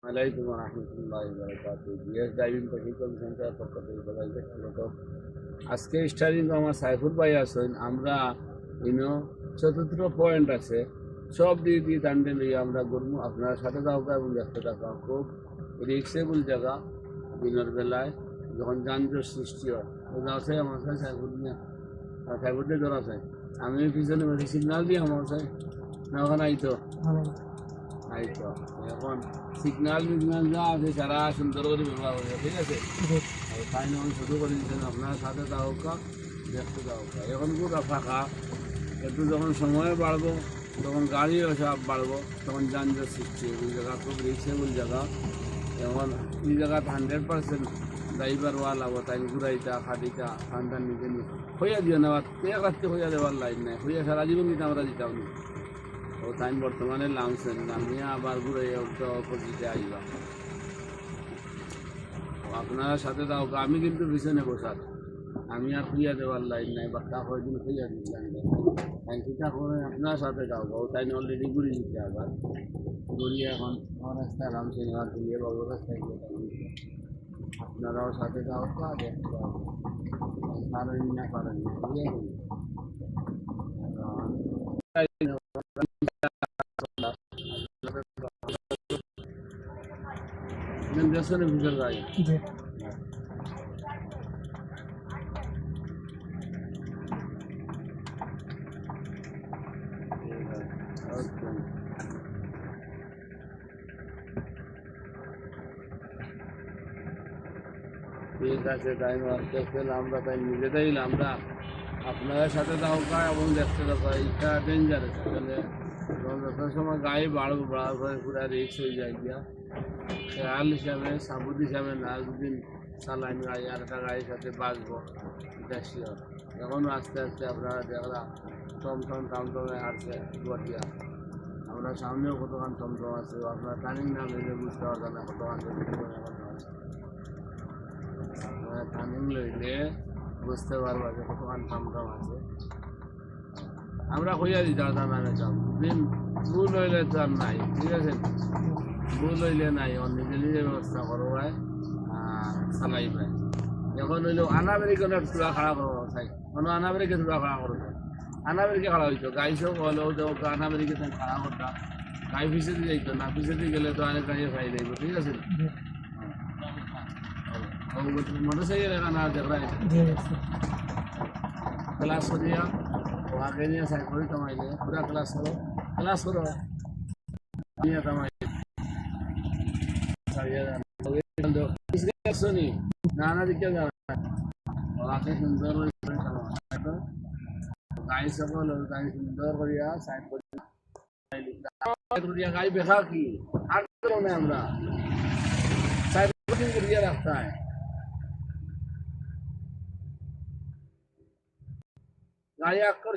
আলাইকুম রহমতুল্লাহি ওয়া বারাকাতুহু। জিএস ড্রাইভিং টেকনিক্যাল সেন্টার পক্ষ থেকে সবাইকে স্বাগত। আজকে স্টারিং আমার সাইফুল ভাই আছেন। আমরা ইনো চতুর্থ পয়েন্ট আছে, সব দিয়ে দিয়ে টানতে নিয়ে আমরা ঘুরবো। আপনারা সাথে থাকা এবং দেখতে থাকা। খুব রিক্সেবল জায়গা। দিনের বেলায় যখন যানজট সৃষ্টি হয় ওটা আছে আমার সাথে সাইফুল নিয়ে সাইফুল দিয়ে ধরা আছে। আমি পিছনে বসে সিগনাল দিয়ে আমার সাথে না ওখানে আইতো আইতো এখন সিগনাল মিগনাল যা আছে সারা সুন্দর করে ব্যবহার করে, ঠিক আছে। তাই না শুরু করে দিচ্ছেন আপনার সাথে দাওকা দেখতে দাওকা। এখন পুরো ফাঁকা, একটু যখন সময় বাড়বো তখন গাড়িও সব বাড়বো, তখন যানজট সৃষ্টি হবে। এই জায়গা খুব রিক্সেবল জায়গা। এখন এই জায়গা 100% ড্রাইভার ওয়াল হবো, তাই ঘুরাইটা খাটিটা ঠান্ডার নিজে নিয়ে হইয়া দিও না, এক রাত্রে হইয়া দেওয়ার লাইন নাই, হইয়া সারা জীবন দিতে আমরা দিতাম না। ও তাই বর্তমানে নামছেন, নামিয়ে আবার ঘুরে অপোজিটে আসবা। আপনারা সাথে দাও, আমি কিন্তু পিছনে বসার, আমি আর খুঁজা দেওয়ার লাইন নাই বা তা কয়দিন খুঁজা দিচ্ছেন চিন্তা করে আপনার সাথে যাও। ও তাই অলরেডি ঘুরে দিচ্ছে, আবার ঘুরিয়ে এখন রাস্তায় নামছে, এবার ঘুরিয়ে বাবু রাস্তায় গিয়ে আপনারাও সাথে যাও তা দেখতে পাবো। পারেন না পারেন না ঘুরিয়ে দেশের ভিতর গাড়ি ঠিক আছে। তাই দেখতে আমরা তাই নিজেদেরই আমরা আপনাদের সাথে থাকা এবং দেখতে থাকা এটা ডেঞ্জারাস। আসলে যত সময় গাড়ি বাড়বো বাড়ার পরে পুরো রিক্স হয়ে যায় গিয়া। খেয়াল হিসাবে সাবুদ হিসাবে না যদি চালান গাড়ি আর একটা গাড়ির সাথে বাঁচবো, এটা শিওর। এখনও আস্তে আস্তে আপনারা দেখলাম টমটম টমটমে হাঁটছে গুয়াটিয়া। আমরা সামনেও কতক্ষণ টমটম আছে, আপনারা টার্নিং না লইলে বুঝতে পারবেন না কতক্ষণ আছে। আপনারা টার্নিং লইলে বুঝতে পারবো যে কতক্ষণ টমটম আছে। আমরা হইয়া দিই দাদা নামে যাও, দিন ভুল হইলে তো আর নাই, ঠিক আছে। ভুল হইলে নাই, ওর নিজে নিজে ব্যবস্থা করো ভাই, চালাই ভাই। এখন হইলো আনাবেরিকে চূড়া খাড়া করবো চাই, কোনো আনাবেরিকে চূড়া খাড়া করবো, আনাবেরিকে খাড়া হইতো গাড়ি সব হলেও তো আনাবেরিকে খাড়া করতাম। গাড়ি পিছিয়ে দিয়ে যাইতো না, পিছিয়ে দিয়ে গেলে তো অনেক গাড়ি খাই যাইব, ঠিক আছে। মোটরসাইকেল এখানে দেখলাই ক্লাস করিয়া ও আগে নিয়ে সাইকেল কামাইলে পুরা ক্লাস করো নিয়ে কামাইলে না না দিকে যাবে সুন্দর গাড়ি সকল গাড়ি সুন্দর করিয়া সাইড করিয়া গাড়ি বেখা কি আর আমরা সাইড করিয়া রাখতে হয়। गाड़ी आकर